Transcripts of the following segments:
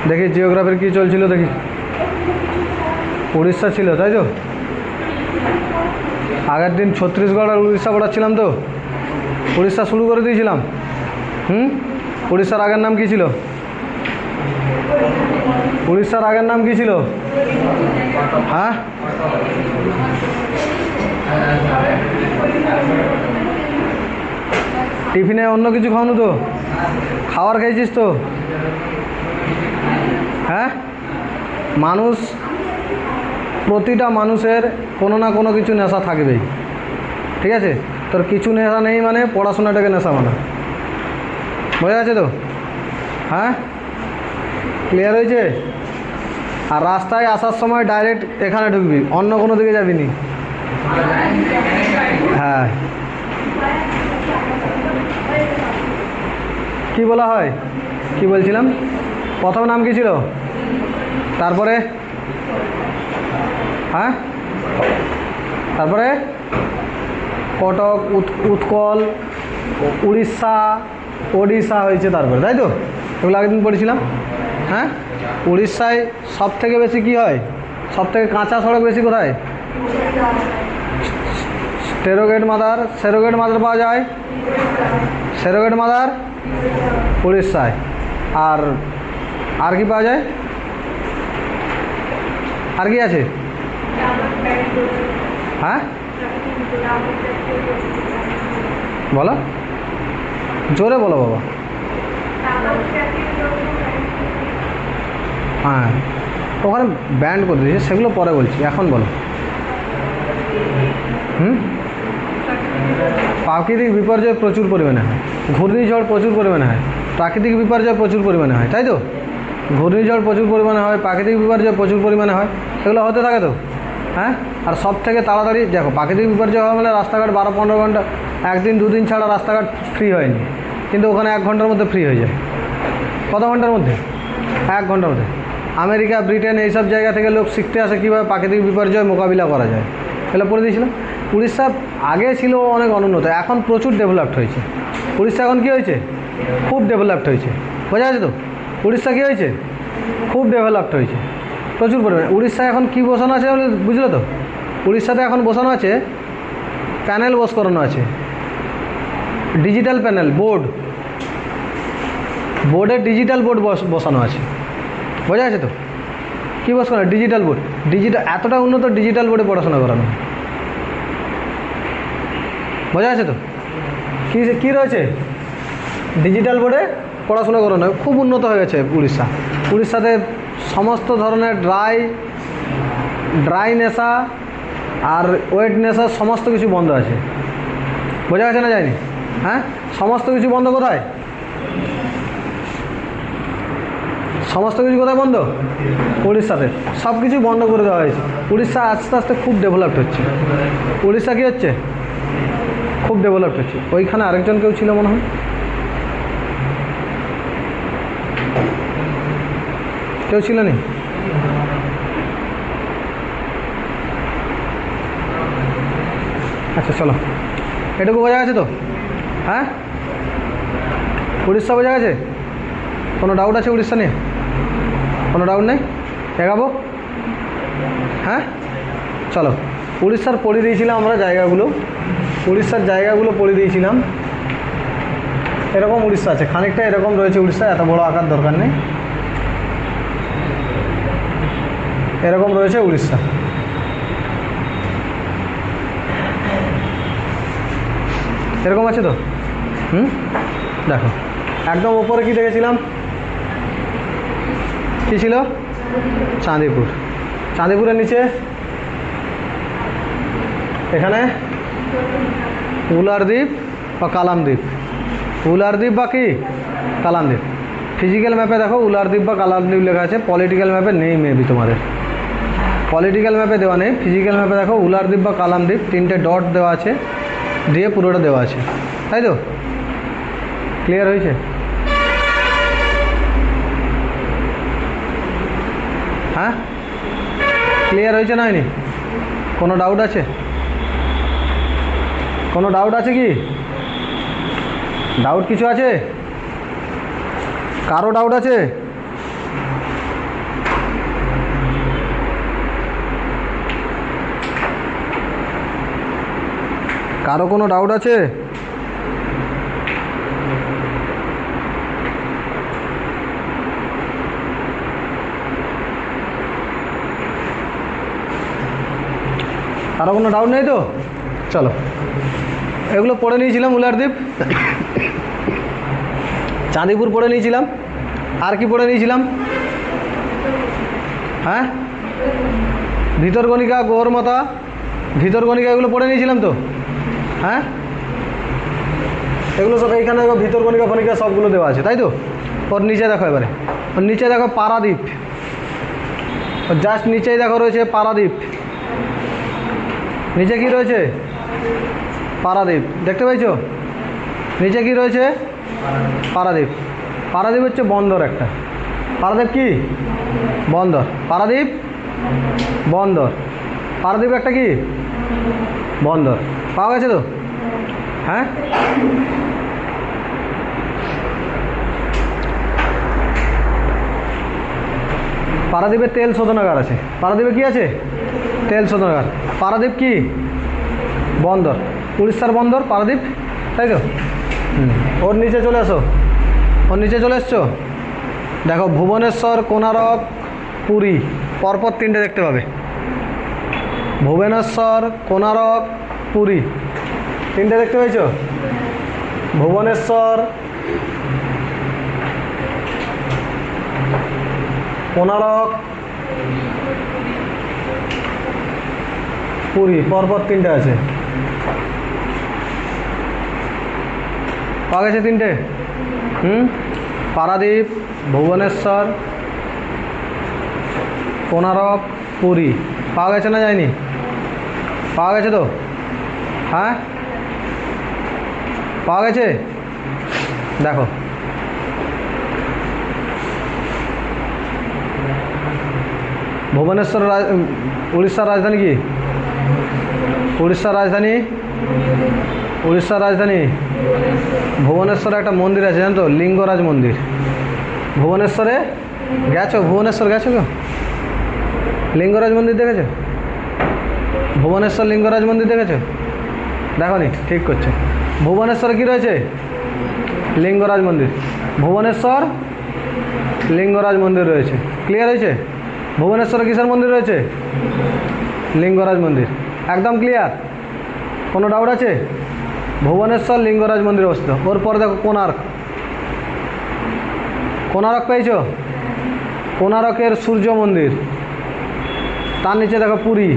দেখি জিওগ্রাফির কী চলছিল দেখি। উড়িষ্যা ছিল তাই তো? আগের দিন ছত্তিশগড় আর উড়িষ্যা পড়াচ্ছিলাম তো, উড়িষ্যা শুরু করে দিয়েছিলাম। উড়িষ্যার আগের নাম কী ছিল? উড়িষ্যার আগের নাম কী ছিল? হ্যাঁ, টিফিনে অন্য কিছু খাওয়ানো তো? খাবার খেয়েছিস তো? হ্যাঁ, মানুষ, প্রতিটা মানুষের কোনো না কোনো কিছু নেশা থাকবেই, ঠিক আছে? তোর কিছু নেশা নেই মানে পড়াশোনাটাকে নেশা মানা, বোঝা যাচ্ছে তো? হ্যাঁ, ক্লিয়ার হয়েছে? আর রাস্তায় আসার সময় ডাইরেক্ট এখানে ঢুকবি, অন্য কোনো দিকে যাবি নি। হ্যাঁ, কি বলা হয়, কি বলছিলাম? প্রথম নাম কি ছিল? তারপরে হ্যাঁ, তারপরে কটক, উৎকল, উড়িষ্যা, ওড়িশা হয়েছে তারপরে, তাই তো? এগুলো আগের দিন পড়েছিলাম। হ্যাঁ, উড়িষ্যায় সব থেকে বেশি কি হয়? সব থেকে কাঁচা সড়ক বেশি কোথায়? সেরোগেট মাদার, সেরোগেট মাদার পাওয়া যায়, সেরোগেট মাদার উড়িষ্যায়। আর কি পাওয়া যায়? আর কি আছে? হ্যাঁ, বলো, জোরে বলো বাবা। হ্যাঁ, ওখানে ব্যান্ড করে দিয়েছে, সেগুলো পরে বলছি, এখন বলো। প্রাকৃতিক বিপর্যয় প্রচুর পরিমাণে হয়, ঘূর্ণিঝড় প্রচুর পরিমাণে হয়, প্রাকৃতিক বিপর্যয় প্রচুর পরিমাণে হয়, তাই তো? ঘূর্ণিঝড় প্রচুর পরিমাণে হয়, প্রাকৃতিক বিপর্যয় প্রচুর পরিমাণে হয়, এগুলো হতে থাকে তো। হ্যাঁ, আর সব থেকে তাড়াতাড়ি দেখো, প্রাকৃতিক বিপর্যয় হওয়া মানে রাস্তাঘাট 12-15 ঘন্টা, একদিন দুদিন ছাড়া রাস্তাঘাট ফ্রি হয়নি, কিন্তু ওখানে 1 ঘন্টার মধ্যে ফ্রি হয়ে যায়। কত ঘন্টার মধ্যে? 1 ঘন্টার মধ্যে। আমেরিকা, ব্রিটেন এইসব জায়গা থেকে লোক শিখতে আসে কীভাবে প্রাকৃতিক বিপর্যয় মোকাবিলা করা যায়, এগুলো পড়ে দিয়েছিলাম। উড়িষ্যা আগে ছিল অনেক অনুন্নত, এখন প্রচুর ডেভেলপড হয়েছে। উড়িষ্যা এখন কী হয়েছে? খুব ডেভেলপড হয়েছে, বোঝা যাচ্ছে তো? উড়িষ্যা কী হয়েছে? খুব ডেভেলপড হয়েছে, প্রচুর পরিমাণে। উড়িষ্যায় এখন কী বসানো আছে বুঝলো তো? উড়িষ্যাতে এখন বসানো আছে প্যানেল, বস করানো আছে ডিজিটাল প্যানেল, বোর্ডে ডিজিটাল বোর্ড বসানো আছে, বোঝা যাচ্ছে তো? কী বস করানো? ডিজিটাল বোর্ড, এতটা উন্নত ডিজিটাল বোর্ডে পড়াশোনা করানো, বোঝা যাচ্ছে তো? কী রয়েছে? ডিজিটাল বোর্ডে পড়াশোনা করানো, খুব উন্নত হয়ে গেছে উড়িষ্যা। উড়িষ্যাতে সমস্ত ধরনের ড্রাই নেশা আর ওয়েট নেশা সমস্ত কিছু বন্ধ আছে, বোঝা গেছে না? যায়নি? হ্যাঁ, সমস্ত কিছু বন্ধ। কোথায় সমস্ত কিছু কোথায় বন্ধ? উড়িষ্যাতে সব কিছু বন্ধ করে দেওয়া হয়েছে। উড়িষ্যা আস্তে আস্তে খুব ডেভেলপড হচ্ছে। উড়িষ্যা কী হচ্ছে? খুব ডেভেলপড হচ্ছে। ওইখানে আরেকজন কেউ ছিল মনে হয়, কেউ ছিল নি? আচ্ছা চলো, এটুকু বোঝা গেছে তো? হ্যাঁ, উড়িষ্যা বোঝা গেছে? কোনো ডাউট আছে উড়িষ্যা নিয়ে? কোনো ডাউট নেই? এগাবো? হ্যাঁ, চলো। উড়িষ্যার পড়ে দিয়েছিলাম আমরা জায়গাগুলো, উড়িষ্যার জায়গাগুলো পড়ে দিয়েছিলাম। এরকম উড়িষ্যা আছে, খানিকটা এরকম রয়েছে উড়িষ্যা, এত বড় আকার দরকার নেই, এরকম রয়েছে উড়িষ্যা। এরকম আছে তো? দেখো, একদম ওপরে কি দেখেছিলাম? কী ছিল? চাঁদিপুর। চাঁদিপুরের নিচে এখানে উলার দ্বীপ বা কালাম দ্বীপ, উলার দ্বীপ বা কি কালাম দ্বীপ। ফিজিক্যাল ম্যাপে দেখো উলার দ্বীপ বা কালাম দ্বীপ লেখা আছে, পলিটিক্যাল ম্যাপে নেই, মেবি তোমাদের পলিটিক্যাল ম্যাপে দেওয়া নেই। ফিজিক্যাল ম্যাপে দেখো উলার দ্বীপ বা কালাম দ্বীপ, 3টে ডট দেওয়া আছে, দিয়ে পুরোটা দেওয়া আছে, তাই তো? ক্লিয়ার হয়েছে? হ্যাঁ, ক্লিয়ার হয়েছে না হয়নি? কোনো ডাউট আছে? কোনো ডাউট আছে কি? ডাউট কিছু আছে? কারো ডাউট আছে? কারো কোনো ডাউট আছে? কারো কোনো ডাউট নেই তো? চলো, এগুলো পড়ে নিয়েছিলাম। উলারদ্বীপ, চাঁদিপুর পড়ে নিয়েছিলাম। আর কি পড়ে নিয়েছিলাম? হ্যাঁ, ভিতরকণিকা, গৌরমাতা, ভিতরকণিকা, এগুলো পড়ে নিয়েছিলাম তো। হ্যাঁ, এগুলো সব এইখানে ভিতরকণিকা ফণিকা সবগুলো দেওয়া আছে, তাই তো? ওর নিচে দেখো, এবারে ওর নিচে দেখো পারাদ্বীপ, ওর জাস্ট নিচেই দেখো রয়েছে পারাদ্বীপ। নিচে কি রয়েছে? পারাদ্বীপ, দেখতে পাইছো? নিচে কি রয়েছে? পারাদ্বীপ। পারাদ্বীপ হচ্ছে বন্দর একটা। পারাদ্বীপ কি? বন্দর। পারাদ্বীপ বন্দর। পারাদ্বীপ একটা কি? বন্দর। পাওয়া গেছে তো? হ্যাঁ, পারাদ্বীপে তেল শোধনাগার আছে। পারাদ্বীপে কি আছে? তেল শোধনাগার। পারাদ্বীপ কি? বন্দর। উড়িষ্যার বন্দর পারাদ্বীপ, তাই তো? ওর নিচে চলে আসো, ওর নিচে চলে এসছো। দেখো ভুবনেশ্বর, কোণারক, পুরী, পরপর তিনটে দেখতে পাবে। ভুবনেশ্বর, কোণারক, পুরী, তিনটে দেখতে পেয়েছো? ভুবনেশ্বর, কোণারক, পুরী, পরপর তিনটে আছে। পাওয়া গেছে তিনটে? পারাদ্বীপ, ভুবনেশ্বর, কোণারক, পুরী, পাওয়া গেছে না যায়নি? পাওয়া গেছে তো? হ্যাঁ, পাওয়া গেছে। দেখো ভুবনেশ্বর, উড়িষ্যার রাজধানী কি? উড়িষ্যার রাজধানী, উড়িষ্যার রাজধানী ভুবনেশ্বরে একটা মন্দির আছে, জানো তো? লিঙ্গরাজ মন্দির। ভুবনেশ্বরে গেছো? ভুবনেশ্বর গেছো কেউ? লিঙ্গরাজ মন্দির দেখেছো? ভুবনেশ্বর লিঙ্গরাজ মন্দির দেখেছো? দেখো নি? ঠিক করছে। ভুবনেশ্বরে কি রয়েছে? লিঙ্গরাজ মন্দির। ভুবনেশ্বর লিঙ্গরাজ মন্দির রয়েছে। ক্লিয়ার হয়েছে? ভুবনেশ্বরে কিসের মন্দির রয়েছে? লিঙ্গরাজ মন্দির। একদম ক্লিয়ার? কোনো ডাউট আছে? ভুবনেশ্বর লিঙ্গরাজ মন্দির অবস্থিত। ওর পরে দেখো কোণার্ক। কোণারক পেয়েছো? কোণারকের সূর্য মন্দির। তার নিচে দেখো পুরী,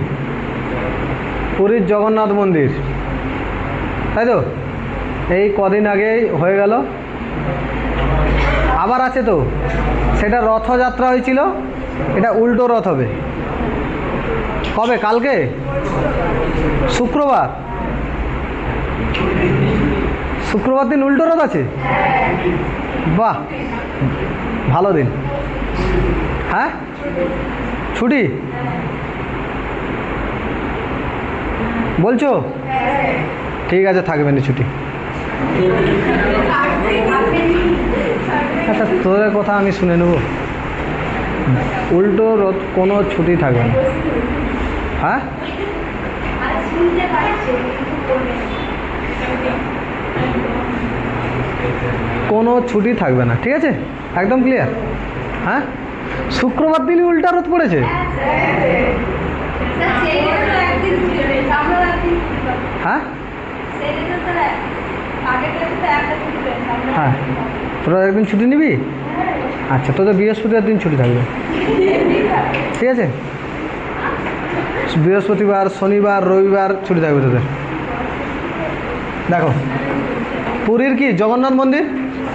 পুরীর জগন্নাথ মন্দির, তাই তো? এই কদিন আগেই হয়ে গেল। আবার আছে তো, সেটা রথযাত্রা হয়েছিল, এটা উল্টো রথ হবে। কবে? কালকে শুক্রবার। শুক্রবার দিন উল্টো রথ আছে? বাহ, ভালো দিন। হ্যাঁ, ছুটি বলছো? ঠিক আছে, থাকবেন ছুটি। আচ্ছা, তোদের কথা আমি শুনে নেব। উল্টো রথ কোনো ছুটি থাকবে না। হ্যাঁ, কোনো ছুটি থাকবে না, ঠিক আছে? একদম ক্লিয়ার? হ্যাঁ, শুক্রবার দিনই উল্টা রথ পড়েছে। হ্যাঁ হ্যাঁ, তোরা একদিন ছুটি নিবি? আচ্ছা, তোদের বৃহস্পতিবার দিন ছুটি থাকবে, ঠিক আছে? বৃহস্পতিবার, শনিবার, রবিবার ছুটি থাকবে তোদের। দেখো পুরীর কি জগন্নাথ মন্দির,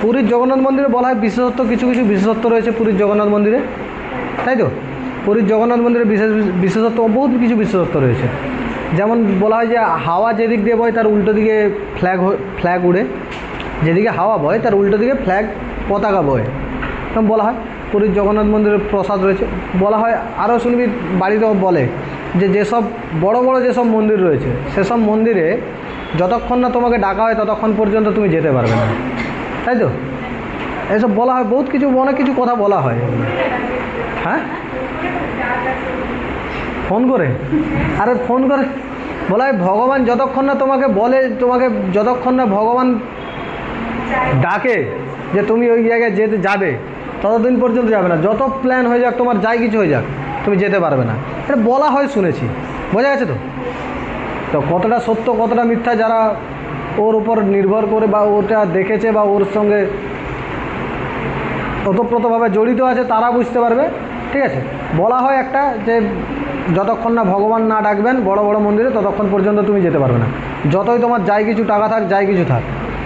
পুরীর জগন্নাথ মন্দিরে বলা হয় বিশেষত্ব, কিছু কিছু বিশেষত্ব রয়েছে পুরীর জগন্নাথ মন্দিরে, তাই তো? পুরীর জগন্নাথ মন্দিরে বিশেষত্ব, বহুত কিছু বিশেষত্ব রয়েছে। যেমন বলা হয় যে হাওয়া যেদিক দিয়ে বয় তার উল্টো দিকে ফ্ল্যাগ উড়ে, যেদিকে হাওয়া বয় তার উল্টো দিকে পতাকা বয়, এরকম বলা হয়। পুরীর জগন্নাথ মন্দিরের প্রসাদ রয়েছে। বলা হয় আরও শুনবি, বাড়িতেও বলে যে যেসব বড় বড় যেসব মন্দির রয়েছে সেসব মন্দিরে যতক্ষণ না তোমাকে ডাকা হয় ততক্ষণ পর্যন্ত তুমি যেতে পারবে না, তাই তো? এসব বলা হয়, বহুত কিছু, অনেক কিছু কথা বলা হয়। হ্যাঁ, ফোন করে, আরে ফোন করে বলা হয় ভগবান যতক্ষণ না তোমাকে বলে, তোমাকে যতক্ষণ না ভগবান ডাকে যে তুমি ওই জায়গায় যেতে যাবে, ততদিন পর্যন্ত যাবে না। যত প্ল্যান হয়ে যাক, তোমার যাই কিছু হয়ে যাক, তুমি যেতে পারবে না। এটা বলা হয়, শুনেছি, বোঝা গেছে তো? তো কতটা সত্য কতটা মিথ্যা যারা ওর উপর নির্ভর করে বা ওটা দেখেছে বা ওর সঙ্গে ওতপ্রোতভাবে জড়িত আছে তারা বুঝতে পারবে, ঠিক আছে? বলা হয় একটা যে যতক্ষণ না ভগবান না ডাকবেন বড় বড় মন্দিরে, ততক্ষণ পর্যন্ত তুমি যেতে পারবে না। যতই তোমার যাই কিছু টাকা থাক, যাই কিছু থাক,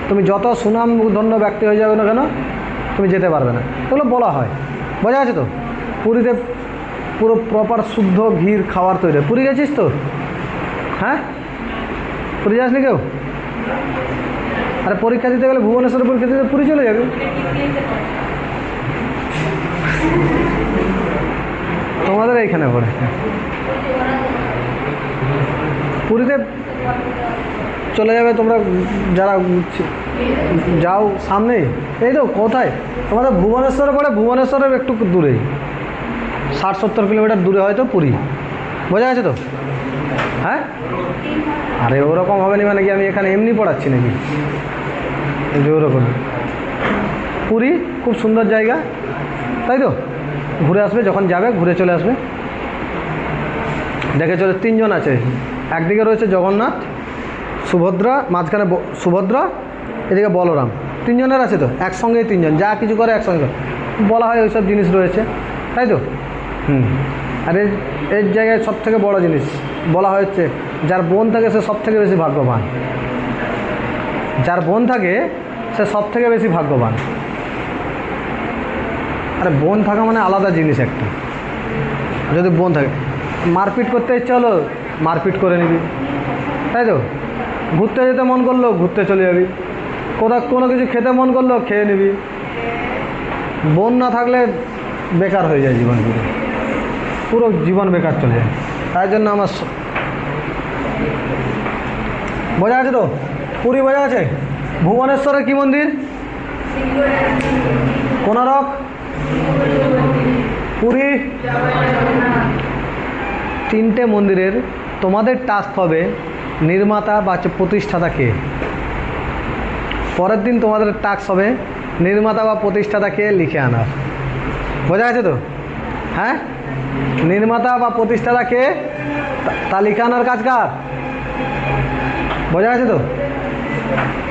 তুমি যত সুনামধন্য ব্যক্তি হয়ে যাবে না কেন, তুমি যেতে পারবে না। এগুলো বলা হয়, বোঝা আছে তো? পুরীতে পুরো প্রপার শুদ্ধ ঘির খাবার তৈরি। পুরী গেছিস তো? হ্যাঁ, পুরী যাসনি কেউ? আরে পরীক্ষা দিতে গেলে, ভুবনেশ্বরে পরীক্ষা দিতে পুরী চলে যাবে। তোমাদের এইখানে পড়ে পুরীতে চলে যাবে তোমরা যারা যাও। সামনেই এই তো, কোথায় তোমাদের ভুবনেশ্বরে পড়ে, ভুবনেশ্বরের একটু দূরেই, 60-70 কিলোমিটার দূরে হয়তো পুরী, বোঝা গেছে তো? হ্যাঁ, আরে ওরকম হবে না, মানে কি আমি এখানে এমনি পড়াচ্ছি নাকি? এই যে ওরকম পুরী খুব সুন্দর জায়গা, তাই তো? ঘুরে আসবে, যখন যাবে ঘুরে চলে আসবে। দেখে চলে, 3 জন আছে, একদিকে রয়েছে জগন্নাথ, সুভদ্রা, মাঝখানে সুভদ্রা, এদিকে বলরাম, 3 জনের আছে তো, একসঙ্গেই 3 জন, যা কিছু করে একসঙ্গে বলা হয়, ওইসব জিনিস রয়েছে, তাই তো? আর এর জায়গায় সব থেকে বড়ো জিনিস বলা হচ্ছে, যার বোন থাকে সে সব থেকে বেশি ভাগ্যবান। যার বোন থাকে সে সব থেকে বেশি ভাগ্যবান। আরে বোন থাকা মানে আলাদা জিনিস একটা। যদি বোন থাকে, মারপিট করতে ইচ্ছে হলো মারপিট করে নিবি, তাই তো? ঘুরতে যেতে মন করলো ঘুরতে চলে যাবি, কোথাও কোনো কিছু খেতে মন করলো খেয়ে নিবি। বোন না থাকলে বেকার হয়ে যায় জীবন, পুরো জীবন বেকার চলে যায়। তাই জন্য আমার, বোঝা আছে তো? পুরী বোঝা আছে। ভুবনেশ্বরের কি মন্দির? কোনারক, পুরী, 3টে মন্দিরের তোমাদের টাস্ক হবে নির্মাতা বা প্রতিষ্ঠাতা কে। পরের দিন তোমাদের টাস্ক হবে নির্মাতা বা প্রতিষ্ঠাতা কে লিখে আনার, বোঝা গেছে তো? হ্যাঁ, নির্মাতা বা প্রতিষ্ঠাতা কে তা লিখে আনার কাজ কার? বোঝা গেছে তো?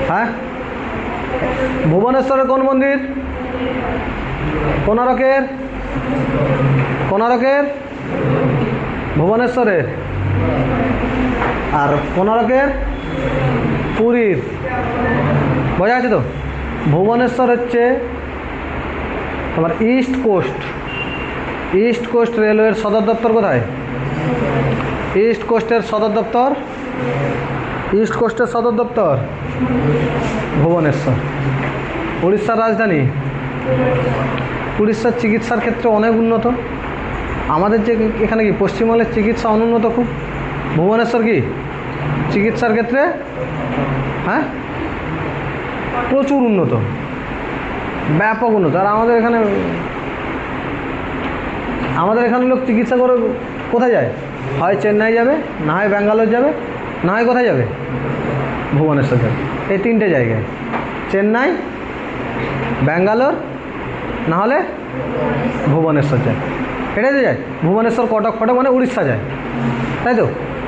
হ্যাঁ, ভুবনেশ্বরের কোন মন্দির? কোনারকের, কোনারকের, ভুবনেশ্বরের, আর কোনারকের পুরীর, বোঝা গেছে তো? ভুবনেশ্বর হচ্ছে তোমার ইস্ট কোস্ট, ইস্ট কোস্ট রেলওয়ের সদর দপ্তর কোথায়? ইস্ট কোস্টের সদর দপ্তর, ইস্ট কোস্টের সদর দপ্তর ভুবনেশ্বর। উড়িষ্যার রাজধানী। উড়িষ্যার চিকিৎসার ক্ষেত্রে অনেক উন্নত। আমাদের যে এখানে কি পশ্চিমবঙ্গের চিকিৎসা অনুন্নত খুব, ভুবনেশ্বর কি চিকিৎসার ক্ষেত্রে, হ্যাঁ, প্রচুর উন্নত, ব্যাপক উন্নত। আর আমাদের এখানে লোক চিকিৎসা করে কোথায় যায়? হয় চেন্নাই যাবে, না হয় ব্যাঙ্গালোর যাবে, না হয় কোথায় যাবে? ভুবনেশ্বর যাবে। এই 3টে জায়গায়, চেন্নাই, ব্যাঙ্গালোর, না হলে ভুবনেশ্বর যায়। এটাই তো যায়। ভুবনেশ্বর, কটক, ফটক মানে উড়িষ্যা যায়, তাই তো?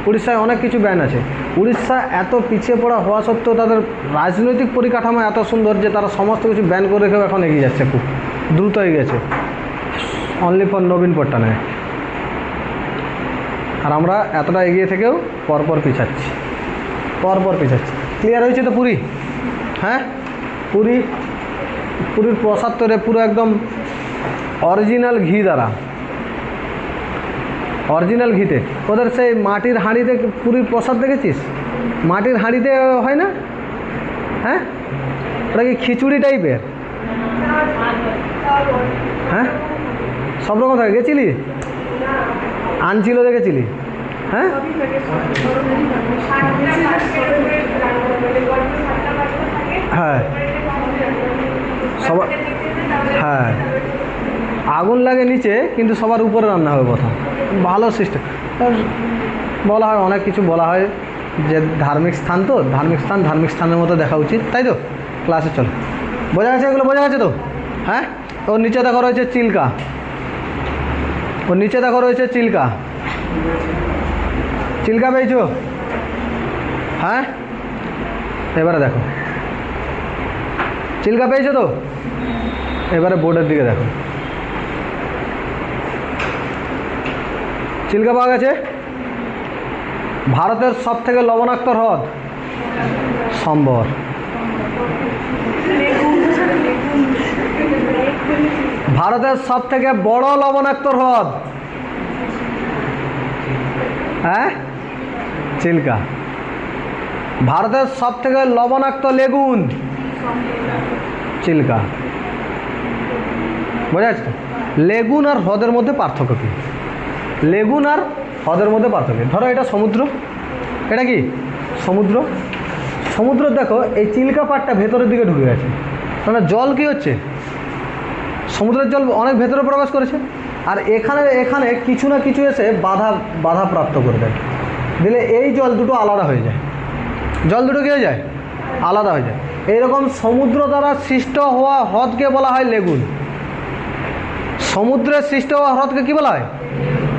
উড়িষ্যায় অনেক কিছু ব্যান আছে। উড়িষ্যা এত পিছিয়ে পড়া হওয়া সত্ত্বেও তাদের রাজনৈতিক পরিকাঠামো এত সুন্দর যে তারা সমস্ত কিছু ব্যান করে রেখেও এখন এগিয়ে যাচ্ছে, খুব দ্রুত হয়ে গেছে, অনলি ফর নবীন পট্টনায়ক। আর আমরা এতটা এগিয়ে থেকেও পরপর পিছাচ্ছি, পরপর পিছাচ্ছি। ক্লিয়ার হয়েছে তো পুরী? হ্যাঁ, পুরীর প্রসাদ তৈরি পুরো একদম অরিজিনাল ঘি দ্বারা, অরিজিনাল ঘিতে। ওদের সেই মাটির হাঁড়িতে পুরীর প্রসাদ দেখেছিস? মাটির হাঁড়িতে হয় না? হ্যাঁ, ওটা কি খিচুড়ি টাইপের? হ্যাঁ, সব রকম থাকে। গেছিলি? আনছিল, দেখেছিলি? হ্যাঁ, হ্যাঁ, আগুন লাগে নিচে কিন্তু সবার উপরে রান্না হবে প্রথম, ভালো সিস্টেম। বলা হয় অনেক কিছু বলা হয় যে ধার্মিক স্থান, তো ধার্মিক স্থানের মতো দেখা উচিত, তাই তো? ক্লাসে চলো, বোঝা গেছে? এগুলো বোঝা গেছে তো? হ্যাঁ, ওর নিচে দেখো রয়েছে চিল্কা, ওর নিচে দেখো রয়েছে চিল্কা, চিল্কা পেয়েছো? হ্যাঁ, এবারে দেখো চিল্কা পেয়েছো তো? এবারে বোর্ডের দিকে দেখো, চিল্কা পাওয়া গেছে। ভারতের সব থেকে লবণাক্ত হ্রদ সম্বর। ভারতের সব থেকে বড় লবণাক্ত হ্রদ, হ্যাঁ, চিল্কা। ভারতের সব থেকে লবণাক্ত লেগুন, চিল্কা। বোঝা যাচ্ছে? লেগুন আর হ্রদের মধ্যে পার্থক্য কী? লেগুন আর হ্রদের মধ্যে পার্থক্য, ধরো এটা সমুদ্র, এটা কি সমুদ্র। সমুদ্র দেখো এই চিল্কা পাড়টা ভেতরের দিকে ঢুকে গেছে, মানে জল কি হচ্ছে, সমুদ্রের জল অনেক ভেতরে প্রবেশ করেছে, আর এখানে এখানে কিছু না কিছু এসে বাধা প্রাপ্ত করে দেয়, দিলে এই জল দুটো আলাদা হয়ে যায়, জল দুটো কী হয়ে যায়, আলাদা হয়ে যায়। এইরকম সমুদ্র দ্বারা সৃষ্ট হওয়া হ্রদকে বলা হয় লেগুন। সমুদ্রের সৃষ্ট হওয়া হ্রদকে কী বলা হয়?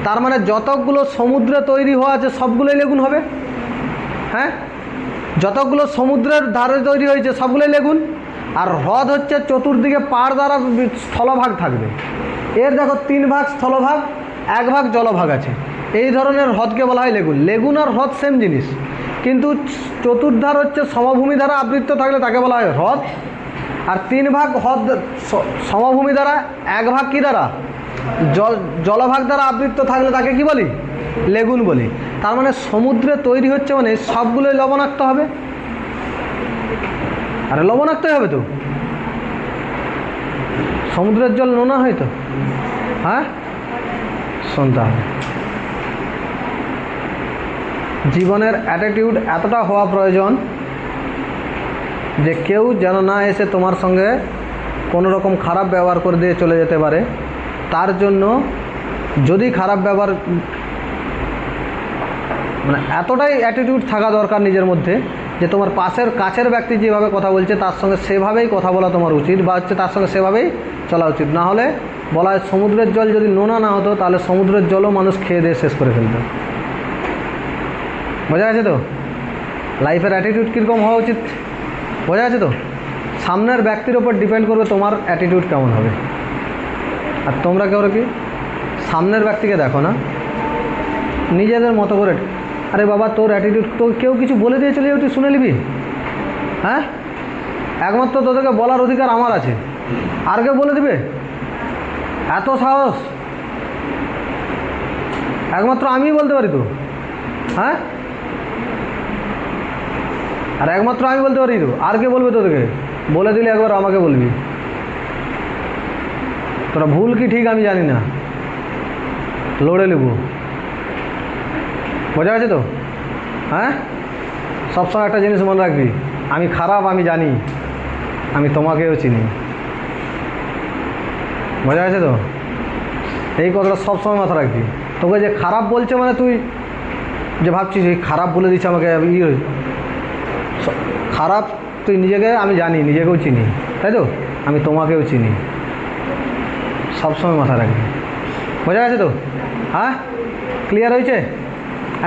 তার মানে যতগুলো সমুদ্রে তৈরি হওয়া আছে সবগুলোই লেগুন হবে। হ্যাঁ, যতগুলো সমুদ্রের ধারে তৈরি হয়েছে সবগুলোই লেগুন। আর হ্রদ হচ্ছে চতুর্দিকে পাড় দ্বারা স্থলভাগ থাকবে, এর দেখো 3 ভাগ স্থলভাগ, 1 ভাগ জলভাগ আছে, এই ধরনের হ্রদকে বলা হয় লেগুন। লেগুন আর হ্রদ সেম জিনিস, কিন্তু চতুর্ধার হচ্ছে সমভূমি দ্বারা আবৃত থাকলে তাকে বলা হয় হ্রদ, আর 3 ভাগ হ্রদ সমভূমি দ্বারা, 1 ভাগ কী দ্বারা, জলভাগ দ্বারা আবৃত থাকলে তাকে কি বলি, লেগুন বলি। তার মানে সমুদ্রে তৈরি হচ্ছে মানে সবগুলোই লবণাক্ত হবে, আরে লবণাক্তই হবে তো, সমুদ্রের জল নোনা হয় তো। হ্যাঁ, শুনতে হবে। জীবনের অ্যাটিটিউড এতটা হওয়া প্রয়োজন যে কেউ যেন না এসে তোমার সঙ্গে কোনো রকম খারাপ ব্যবহার করে দিয়ে চলে যেতে পারে। তার জন্য যদি খারাপ ব্যবহার, মানে এতটাই অ্যাটিটিউড থাকা দরকার নিজের মধ্যে যে তোমার কাছের ব্যক্তি যেভাবে কথা বলছে তার সঙ্গে সেভাবেই কথা বলা তোমার উচিত, বা হচ্ছে তার সঙ্গে সেভাবেই চলা উচিত। না হলে বলা হয় সমুদ্রের জল যদি নোনা না হতো তাহলে সমুদ্রের জলও মানুষ খেয়ে দিয়ে শেষ করে ফেলত। বোঝা গেছে তো? লাইফের অ্যাটিটিউড কীরকম হওয়া উচিত, বোঝা গেছে তো? সামনের ব্যক্তির ওপর ডিপেন্ড করবে তোমার অ্যাটিটিউড কেমন হবে। আর তোমরা কেউ কি সামনের ব্যক্তিকে দেখো না, নিজেদের মতো করে, আরে বাবা তোর অ্যাটিটিউড, তো কেউ কিছু বলে দিয়ে চলে যাও, তুই শুনে নিবি? হ্যাঁ, একমাত্র তোদেরকে বলার অধিকার আমার আছে, আর কেউ বলে দিবে? এত সাহস একমাত্র আমিই বলতে পারি তো। হ্যাঁ, আর একমাত্র আমি বলতে পারি তো, আর কে বলবে তোদেরকে? বলে দিলে একবার আমাকে বলবি। তোরা ভুল কি ঠিক আমি জানি না, লড়ে নেব। বোঝা গেছে তো? হ্যাঁ, সবসময় একটা জিনিস মনে রাখবি, আমি খারাপ আমি জানি, আমি তোমাকেও চিনি। বোঝা গেছে তো? এই কথাটা সবসময় মাথা রাখবি। তোকে যে খারাপ বলছে মানে তুই যে ভাবছিস এই খারাপ বলে দিচ্ছে আমাকে, খারাপ তুই নিজেকে, আমি জানি, নিজেকেও চিনি, তাই তো? আমি তোমাকেও চিনি, সবসময় মাথা রাখবি। বোঝা গেছে তো? হ্যাঁ, ক্লিয়ার হয়েছে?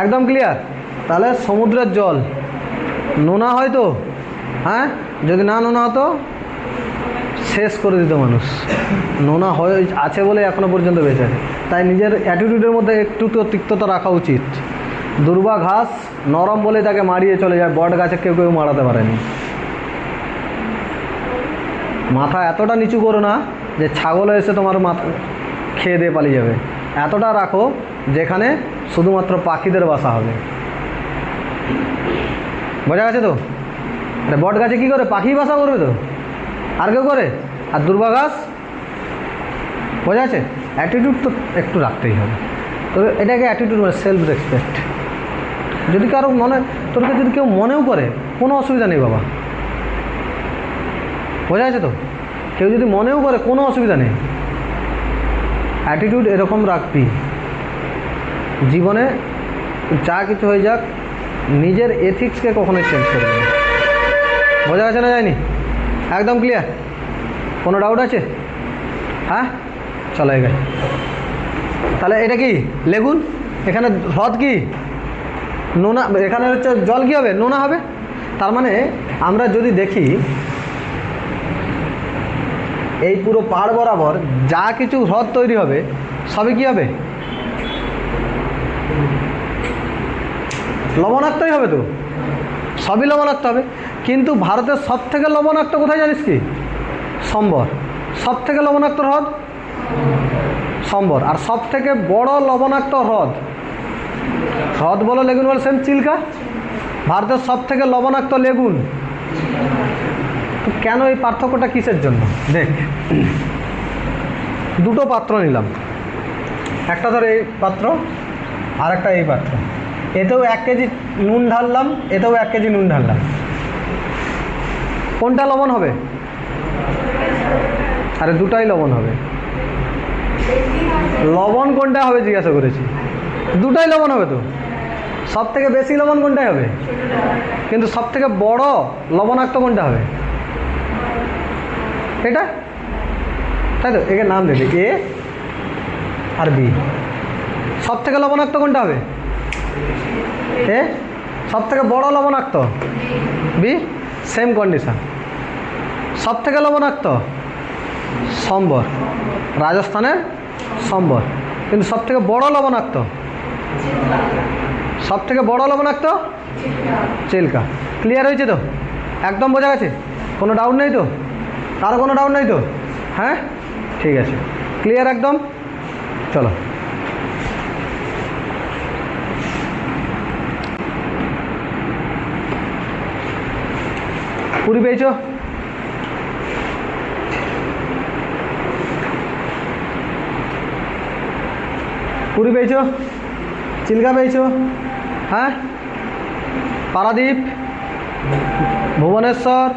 একদম ক্লিয়ার। তাহলে সমুদ্রের জল নোনা হয় তো, হ্যাঁ, যদি না নোনা হতো শেষ করে দিত মানুষ। নোনা হয়ে আছে বলে এখনো পর্যন্ত বেঁচে আছে। তাই নিজের অ্যাটিটিউডের মধ্যে একটু তো তিক্ততা রাখা উচিত। দুর্বা ঘাস নরম বলে তাকে মারিয়ে চলে যায়, বট গাছে কেউ কেউ মারাতে পারেনি। মাথা এতটা নিচু করো না যে ছাগল এসে তোমার মাথা খেয়ে দিয়ে পালিয়ে যাবে, এতটা রাখো যেখানে শুধুমাত্র পাখিদের বাসা হবে। বোঝা গেছে তো? বট গাছে কী করে, পাখি বাসা করবে তো, আর কেউ করে? আর দুর্বা ঘাস, বোঝা আছে? অ্যাটিটিউড তো একটু রাখতেই হবে। তো এটাকে অ্যাটিটিউড মানে সেলফ রেসপেক্ট। যদি কারো তোরকে যদি কেউ মনেও করে কোনো অসুবিধা নেই বাবা। বোঝা আছে তো? কেউ যদি মনেও করে কোনো অসুবিধা নেই, অ্যাটিটিউড এরকম রাখবি জীবনে যা কিছু হয়ে যাক নিজের এথিক্সকে কখনোই চেঞ্জ করবে না। বোঝা গেছে না যায়নি? একদম ক্লিয়ার? কোনো ডাউট আছে? হ্যাঁ, চলো এগাই। তাহলে এটা কি লেগুন, এখানে হ্রদ কি নোনা, এখানে হচ্ছে জল কি হবে নোনা হবে। তার মানে আমরা যদি দেখি এই পুরো পাড় বরাবর যা কিছু হ্রদ তৈরি হবে সবই কি হবে লবণাক্তই হবে, তো সবই লবণাক্ত হবে। কিন্তু ভারতের সব থেকে লবণাক্ত কোথায় জানিস কি? সম্বর। সব থেকে লবণাক্ত হ্রদ সম্বর। আর সব থেকে বড় লবণাক্ত হ্রদ, হ্রদ বলো লেগুন বলো সেম, চিল্কা। ভারতের সব থেকে লবণাক্ত লেগুন। তো কেন এই পার্থক্যটা কিসের জন্য? দেখ, দুটো পাত্র নিলাম, একটা ধর এই পাত্র আর একটা এই পাত্র। এতেও 1 কেজি নুন ঢাললাম, এতেও 1 কেজি নুন ঢাললাম। কোনটা লবণ হবে? আরে দুটাই লবণ হবে। লবণ কোনটা হবে জিজ্ঞাসা করেছি? দুটাই লবণ হবে। তো সব থেকে বেশি লবণ কোনটাই হবে? কিন্তু সব থেকে বড় লবণাক্ত কোনটা হবে? এটা, তাই তো? একে নাম দেবে এ আর বি। সব থেকে লবণাক্ত কোনটা হবে? এ। সব থেকে বড় লবণাক্ত বি। Same condition. সব থেকে লবণাক্ত সম্বর, রাজস্থানের সম্বর। কিন্তু সব থেকে বড় লবণাক্ত, সব থেকে বড় লবণাক্ত চিল্কা। ক্লিয়ার হয়েছে তো? একদম বোঝা গেছে? কোনো ডাউট নেই তো? কারো কোনো ডাউট নেই তো? হ্যাঁ, ঠিক আছে, ক্লিয়ার একদম। চলো পুরি পেয়েছো? পুরি পেয়েছো? চিল্কা পেয়েছো? হ্যাঁ, পারাদ্বীপ, ভুবনেশ্বর,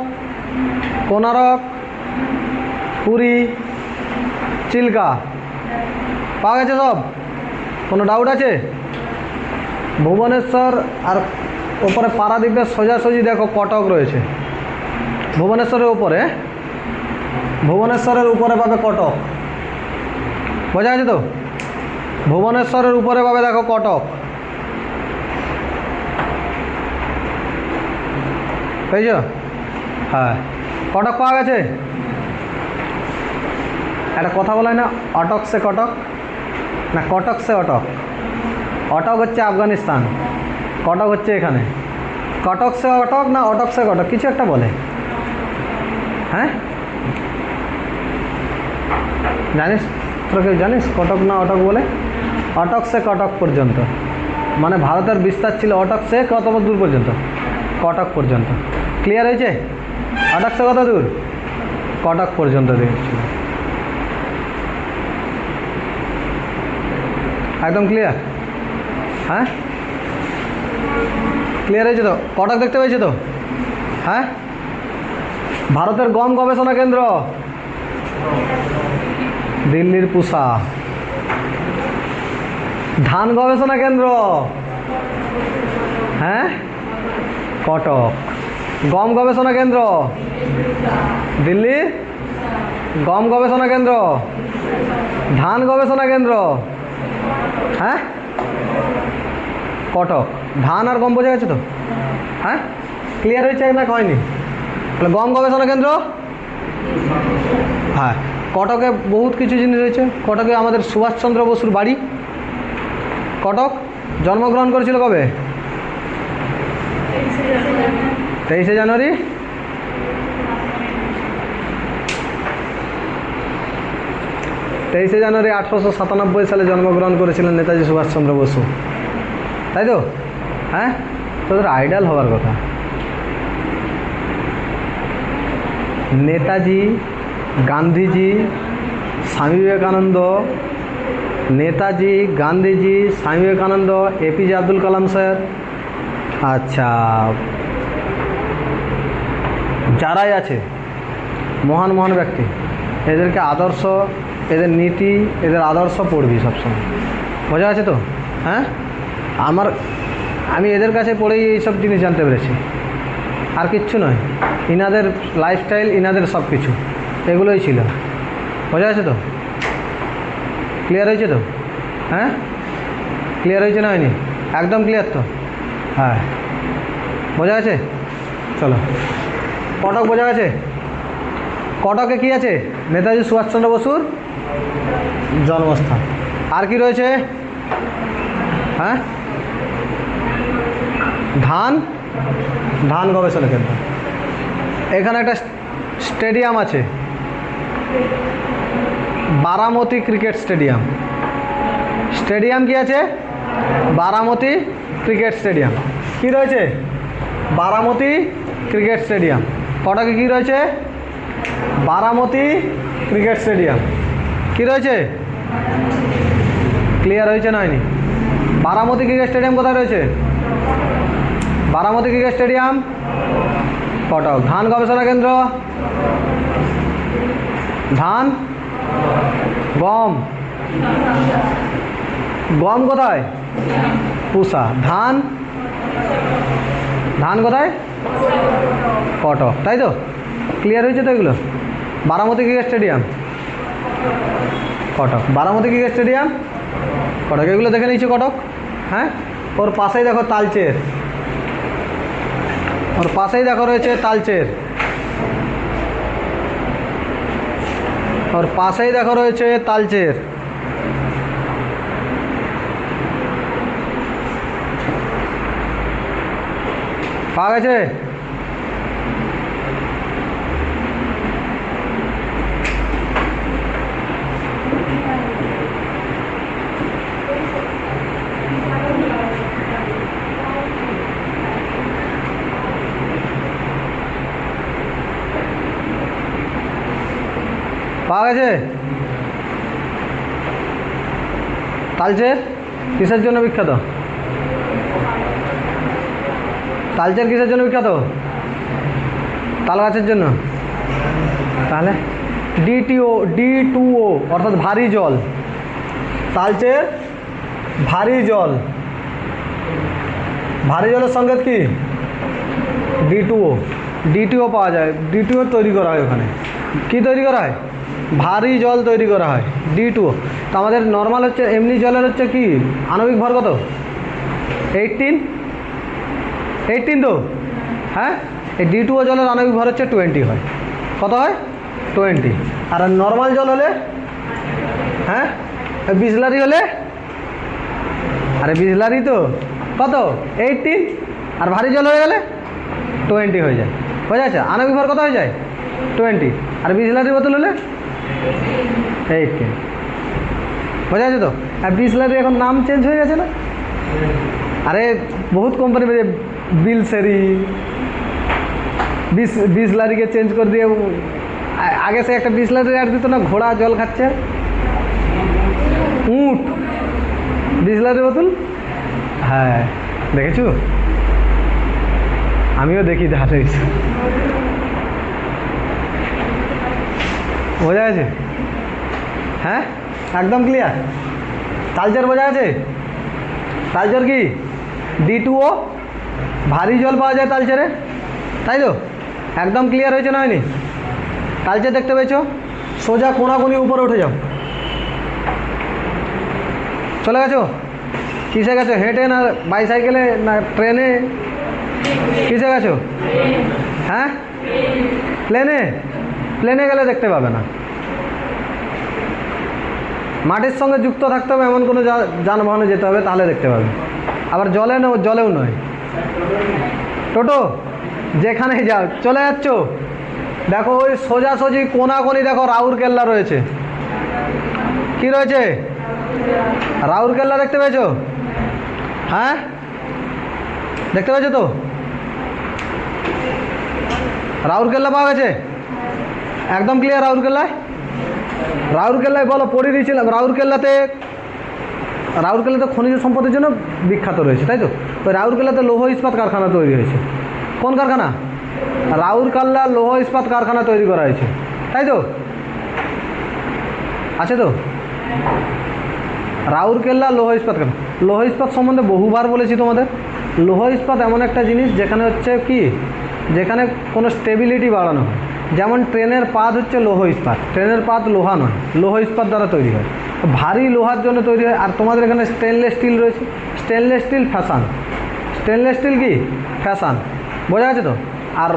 কোনারক, পুরী, চিল্কা পাওয়া গেছে সব? কোনো ডাউট আছে? ভুবনেশ্বর আর ওপরে পারাদ্বীপের সোজাসুজি দেখো কটক রয়েছে। ভুবনেশ্বরের উপরে, ভুবনেশ্বরের উপরে পাবে কটক। বোঝা গেছে তো? ভুবনেশ্বরের উপরে পাবে দেখো কটক। পেয়েছ? হ্যাঁ, কটক পাওয়া গেছে। একটা কথা বলা হয় না, অটক সে কটক, না কটক সে অটক। অটক হচ্ছে আফগানিস্তান, কটক হচ্ছে এখানে। কটক সে অটক না অটক সে কটক, কিছু একটা বলে। হ্যাঁ, জানিস? তোরা কেউ জানিস কটক না অটক বলে? অটক সে কটক পর্যন্ত, মানে ভারতের বিস্তার ছিল অটক সে কত দূর পর্যন্ত? কটক পর্যন্ত। ক্লিয়ার হয়েছে? অটক সে কত দূর? কটক পর্যন্ত দিয়েছিল। একদম ক্লিয়ার? হ্যাঁ, ক্লিয়ার হয়েছে তো? কটক দেখতে পেয়েছে তো? হ্যাঁ, ভারতের গম গবেষণা কেন্দ্র দিল্লির পুসা। ধান গবেষণা কেন্দ্র, হ্যাঁ, কটক। গম গবেষণা কেন্দ্র দিল্লি। গম গবেষণা কেন্দ্র, ধান গবেষণা কেন্দ্র, হ্যাঁ, কটক। ধান আর গম বোঝা গেছে তো? হ্যাঁ, ক্লিয়ার হয়েছে না হয়নি? তাহলে গম গবেষণা কেন্দ্র, হ্যাঁ। কটকে বহুত কিছু জিনিস রয়েছে। কটকে আমাদের সুভাষচন্দ্র বসুর বাড়ি। কটক জন্মগ্রহণ করেছিল কবে? 23শে জানুয়ারি। তেইশে জানুয়ারি 1897 সালে জন্মগ্রহণ করেছিলেন নেতাজি সুভাষচন্দ্র বসু, তাই তো? হ্যাঁ, তোদের আইডল হওয়ার কথা। নেতাজি, গান্ধীজি, স্বামী বিবেকানন্দ, নেতাজি, গান্ধীজি, স্বামী বিবেকানন্দ, এপিজে আব্দুল কালাম স্যার, আচ্ছা যারাই আছে মহান মহান ব্যক্তি, এদেরকে আদর্শ, এদের নীতি, এদের আদর্শ পড়বি সবসময়। বোঝা আছে তো? হ্যাঁ, আমি এদের কাছে পড়েই এইসব জিনিস জানতে পেরেছি, আর কিচ্ছু নয়। ইনাদের লাইফস্টাইল, ইনাদের সব কিছু এগুলোই ছিল। বোঝা আছে তো? ক্লিয়ার হয়েছে তো? হ্যাঁ, ক্লিয়ার হয়েছে না হয়নি? একদম ক্লিয়ার তো? হ্যাঁ, বোঝা আছে? চলো, কটক বোঝা গেছে? কটকে কি আছে? নেতাজি সুভাষচন্দ্র বসুর জন্মস্থান। আর কি রয়েছে? হ্যাঁ, ধান গবেষণা কেন্দ্র। এখানে একটা স্টেডিয়াম আছে, বারামতি ক্রিকেট স্টেডিয়াম। স্টেডিয়াম কি আছে? Baramati cricket stadium. কি রয়েছে? Baramati cricket stadium. কটকে কি রয়েছে? Baramati cricket stadium. কি রয়েছে? ক্লিয়ার হয়েছে না হয়নি? বারামতি ক্রিকেট স্টেডিয়াম কোথায় রয়েছে? Baramati cricket stadium Cuttack. ধান গবেষণা কেন্দ্র, ধান, গম কোথায়? পুষা। ধান কোথায়? কটক। তাই তো? ক্লিয়ার হয়েছে তো এগুলো? Baramati cricket stadium Cuttack, Baramati cricket stadium Cuttack, এগুলো দেখে নিয়েছি কটক। হ্যাঁ, ওর পাশেই দেখো তালচের, ওর পাশেই দেখো রয়েছে তালচের, ওর পাশেই দেখো রয়েছে তালচের। পাওয়া গেছে? পাওয়া গেছে? তালচের কিসের জন্য বিখ্যাত? তালচের কিসের জন্য বিখ্যাত? তাল গাছের জন্য। তাহলে D2O অর্থাৎ ভারী জল। তালচের ভারী জল, ভারী জলের সংকেত কি? D2O পাওয়া যায়। D2O তৈরি করা হয় ওখানে। কি তৈরি করা হয়? ভারী জল তৈরি করা হয়, D2O। তো আমাদের নর্মাল হচ্ছে, এমনি জলের হচ্ছে কি আণবিক ভর কত? 18 তো। হ্যাঁ, এই D2O জলের আণবিক ভর হচ্ছে 20 হয়। কত হয়? 20। আর নর্মাল জল হলে, হ্যাঁ, বিসলারি হলে, আরে বিসলারি তো কত? 18। আর ভারী জল হয়ে গেলে 20 হয়ে যায়। বোঝা যাচ্ছে? আণবিক ভর কত হয়ে যায়? 20। আর বিসলারি বোতল হলে 18। বোঝা যাচ্ছে তো? আর বিসলারি এখন নাম চেঞ্জ হয়ে গেছে না? আরে বহুত কোম্পানি বেরিয়ে, বিলসেরি, বিসলারিকে চেঞ্জ করে দিয়ে, আগে সে একটা বিসলারি অ্যাড দিত না, ঘোড়া জল খাচ্ছে, উট, বিসলারি বোতল। হ্যাঁ, দেখেছো? আমিও দেখি ধারে। বোঝা গেছে? হ্যাঁ, একদম ক্লিয়ার। তালচের বোঝা গেছে? তালচের কি? D2O, ভারী জল পাওয়া যায় তালচেরে। তাই তো? একদম ক্লিয়ার হয়েছে না হয়নি? তালচের দেখতে পেয়েছো? সোজা কোনাকুনি উপরে উঠে যাও। চলে গেছো? কিসে গেছো? হেঁটে না বাইসাইকেলে না ট্রেনে? কিসে গেছো? হ্যাঁ, প্লেনে। প্লেনে গেলে দেখতে পাবে না। মাটির সঙ্গে যুক্ত থাকতে হবে, এমন কোনো যানবাহনে যেতে হবে, তাহলে দেখতে পাবে। আবার জলেও নয়। টোটো যেখানেই যাও, চলে যাচ্ছ, দেখো ওই সোজাসুজি কোনাকুনি দেখো রাউরকেল্লা রয়েছে। কি রয়েছে? রাউরকেল্লা দেখতে পেয়েছো? হ্যাঁ, দেখতে পেয়েছো তো? রাউরকেল্লা পাওয়া গেছে? একদম ক্লিয়ার। রাউরকেল্লায় বলো, পড়ে দিয়েছিলাম। রাউরকেল্লাতে খনিজ সম্পদের জন্য বিখ্যাত রয়েছে, তাই তো? ওই রাউরকেল্লাতে লৌহ ইস্পাত কারখানা তৈরি হয়েছে। কোন কারখানা? রাউরকেল্লা লৌহ ইস্পাত কারখানা তৈরি করা হয়েছে, তাই তো? আছে তো? রাউরকেল্লা লৌহ ইস্পাত কেন? লৌহ ইস্পাত সম্বন্ধে বহুবার বলেছি তোমাদের। লৌহ ইস্পাত এমন একটা জিনিস যেখানে হচ্ছে কি, যেখানে কোনো স্টেবিলিটি বাড়ানো হয়। যেমন ট্রেনের পাত হচ্ছে লৌহ ইস্পাত, ট্রেনের পাত লোহা নয়, লৌহ ইস্পাত দ্বারা তৈরি হয়, ভারী লোহার জন্য তৈরি হয়। আর তোমাদের এখানে স্টেনলেস স্টিল রয়েছে, stainless steel fashion, stainless steel কি ফ্যাশন, বোঝা গেছে তো? আর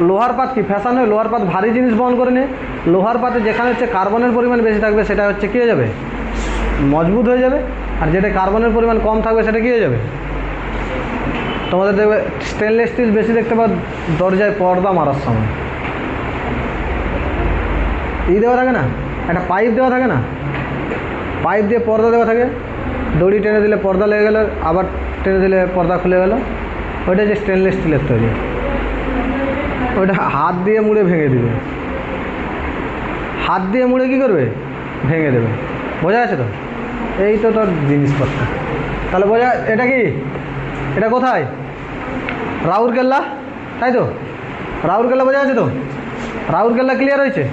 লোহার পাত কি ফ্যাশন হয়? লোহার পাত ভারী জিনিস বহন করে নিয়ে, লোহার পাতে যেখানে হচ্ছে কার্বনের পরিমাণ বেশি থাকবে সেটা হচ্ছে কী হয়ে যাবে, মজবুত হয়ে যাবে। আর যেটা কার্বনের পরিমাণ কম থাকবে সেটা কী হয়ে যাবে? তোমাদের দেখবে স্টেনলেস স্টিল বেশি দেখতে পাবে দরজায় পর্দা মারার সময় দেওয়া থাকে না, একটা পাইপ দেওয়া থাকে না, পাইপ দিয়ে পর্দা দেওয়া থাকে, দড়ি টেনে দিলে পর্দা লেগে গেল, আবার টেনে দিলে পর্দা খুলে গেল। ওইটা যে স্টেনলেস স্টিলের তৈরি, ওইটা হাত দিয়ে মুড়ে ভেঙে দিবে, হাত দিয়ে মুড়ে কী করবে, ভেঙে দেবে। বোঝা গেছে তো? এই তো তোর জিনিসপত্র। তাহলে বোঝা, এটা কি, এটা কোথায়? রাউরকেল্লা, তাই তো? রাউরকেল্লা বোঝা গেছে তো? রাউরকেল্লা ক্লিয়ার হয়েছে?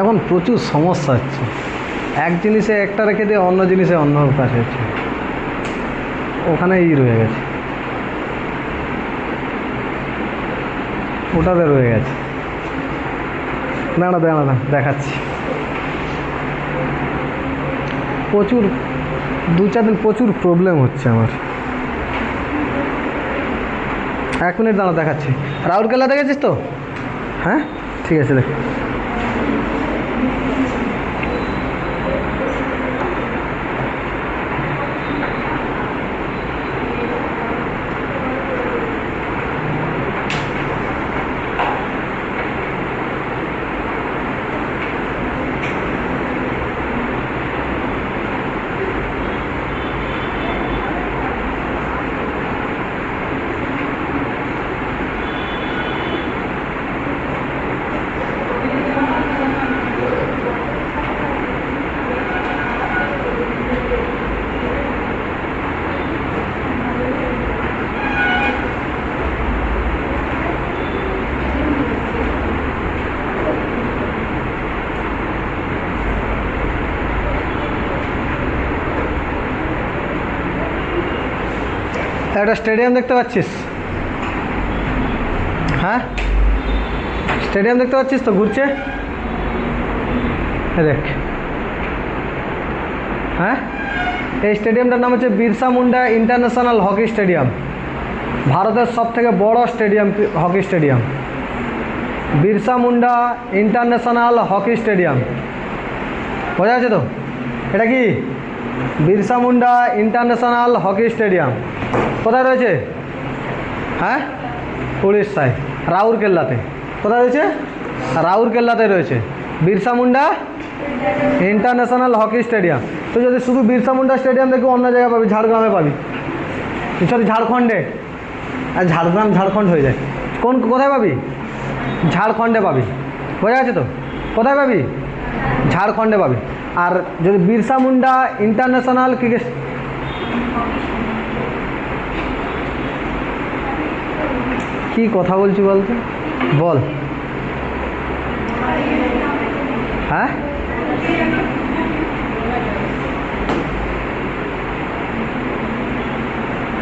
এখন প্রচুর সমস্যা হচ্ছে, এক জিনিসে একটা রেখে দিয়ে অন্য জিনিসে অন্য কাজ হচ্ছে, ওখানেই রয়ে গেছে, ওটাতে রয়ে গেছে। দাঁড়া দেখাচ্ছি। প্রচুর 2-4 দিন প্রচুর প্রবলেম হচ্ছে আমার। 1 মিনিট দাঁড়া দেখাচ্ছি। রাউরকেল্লা দেখেছিস তো? হ্যাঁ ঠিক আছে, দেখ। একটা স্টেডিয়াম দেখতে পাচ্ছিস? হ্যাঁ স্টেডিয়াম দেখতে পাচ্ছিস তো, ঘুরছে দেখ। হ্যাঁ এই স্টেডিয়ামটার নাম হচ্ছে Birsa Munda international hockey stadium, ভারতের সবথেকে বড় stadium, hockey stadium, Birsa Munda international hockey stadium. বোঝা যাচ্ছে তো? এটা কি Birsa Munda international hockey stadium কোথায় রয়েছে? হ্যাঁ উড়িষ্যায়, রাউরকেল্লাতে। কোথায় রয়েছে? রাউরকেল্লাতে রয়েছে Birsa Munda international hockey stadium. তো যদি শুধু বিরসা মুন্ডা স্টেডিয়াম দেখি অন্য জায়গায় পাবি, ঝাড়গ্রামে পাবি, সরি ঝাড়খণ্ডে, আর ঝাড়খণ্ড হয়ে যায়। কোথায় পাবি? ঝাড়খণ্ডে পাবি। বোঝা গেছে তো? কোথায় পাবি? ঝাড়খণ্ডে পাবি। আর যদি বিরসা মুন্ডা ইন্টারন্যাশনাল ক্রিকেট, কি কথা বলছি বলতে বল? হ্যাঁ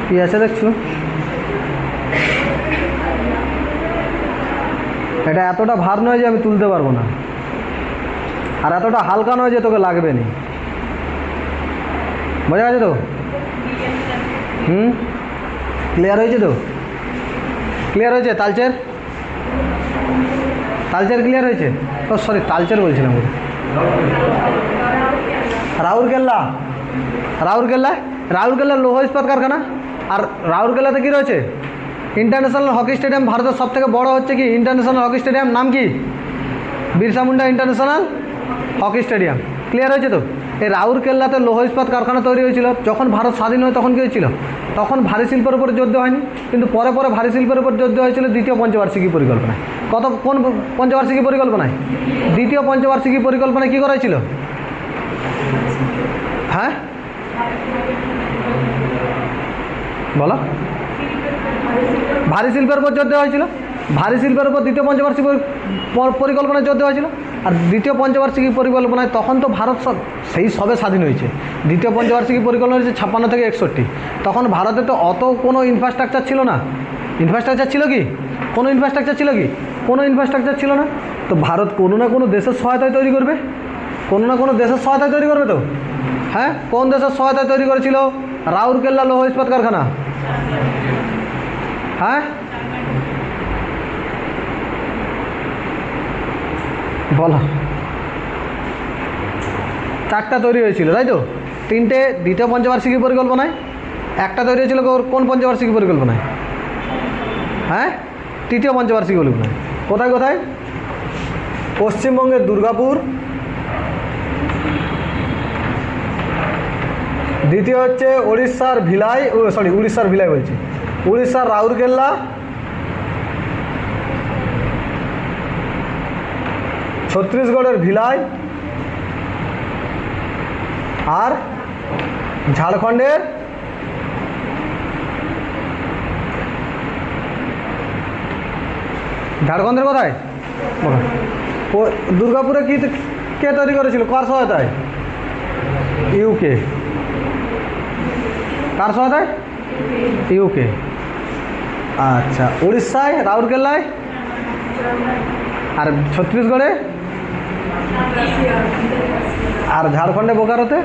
কি আছে দেখছো? এটা এতটা ভার নয় যে আমি তুলতে পারবো না, আর এতটা হালকা নয় যে তোকে লাগবে না। বোঝা গেছে তো? ক্লিয়ার হয়েছে তো? ক্লিয়ার হয়েছে? তালচের ক্লিয়ার হয়েছে? ও সরি তালচের বলছিলাম। রাউরকেল্লা লৌহ ইস্পাত কারখানা। আর রাউরকেল্লাতে কী রয়েছে? ইন্টারন্যাশনাল হকি স্টেডিয়াম, ভারতের সবথেকে বড় হচ্ছে কি ইন্টারন্যাশনাল হকি স্টেডিয়াম, নাম কি? Birsa Munda international hockey stadium. Clear হয়েছে তো? এই রাউরকেল্লাতে লৌহ ইস্পাত কারখানা তৈরি হয়েছিল। যখন ভারত স্বাধীন হয় তখন কী হয়েছিল? তখন ভারী শিল্পের উপর জোর দেওয়া হয়নি, কিন্তু পরে পরে ভারী শিল্পের উপর জোর দেওয়া হয়েছিল দ্বিতীয় পঞ্চবার্ষিকী পরিকল্পনায়। কোন পঞ্চবার্ষিকী পরিকল্পনায়? দ্বিতীয় পঞ্চবার্ষিকী পরিকল্পনায় কী করা হয়েছিল? হ্যাঁ বলো। ভারী শিল্পের উপর জোর দেওয়া হয়েছিল, ভারী শিল্পের উপর দ্বিতীয় পঞ্চবার্ষিক পরিকল্পনায় জোর দেওয়া হয়েছিল। আর দ্বিতীয় পঞ্চবার্ষিকী পরিকল্পনায় তখন তো ভারত সেই সবে স্বাধীন হয়েছে, দ্বিতীয় পঞ্চবার্ষিকী পরিকল্পনা হয়েছে 56 থেকে 61। তখন ভারতে তো অত কোনো ইনফ্রাস্ট্রাকচার ছিল না। ইনফ্রাস্ট্রাকচার ছিল কি? কোনো ইনফ্রাস্ট্রাকচার ছিল কি? কোনো ইনফ্রাস্ট্রাকচার ছিল না। তো ভারত কোনো না কোনো দেশের সহায়তায় তৈরি করবে, কোনো না কোনো দেশের সহায়তায় তৈরি করবে তো। হ্যাঁ, কোন দেশের সহায়তায় তৈরি করেছিল? রাউরকেল্লা লৌহ ইস্পাত কারখানা। হ্যাঁ বলো। 4টা তৈরি হয়েছিল, তাই তো? 3টে দ্বিতীয় পঞ্চবার্ষিকী পরিকল্পনায়, 1টা তৈরি হয়েছিল কোন পঞ্চবার্ষিকী পরিকল্পনায়? হ্যাঁ, তৃতীয় পঞ্চবার্ষিকী পরিকল্পনায়। কোথায় কোথায়? পশ্চিমবঙ্গের দুর্গাপুর, দ্বিতীয় হচ্ছে উড়িষ্যার ভিলাই, উড়িষ্যার ভিলাই বলছি, উড়িষ্যার রাউরকেল্লা, ছত্তিশগড়ের ভিলাই, আর ঝাড়খণ্ডের কোথায়? দুর্গাপুরে কি কে তৈরি করেছিল? কার সহায়তায়? ইউকে। কার সহায়তায়? ইউকে। আচ্ছা, উড়িষ্যায় রাউরকেল্লায়, আর ছত্তিশগড়ে, আর ঝাড়খণ্ডে বোকারোতে।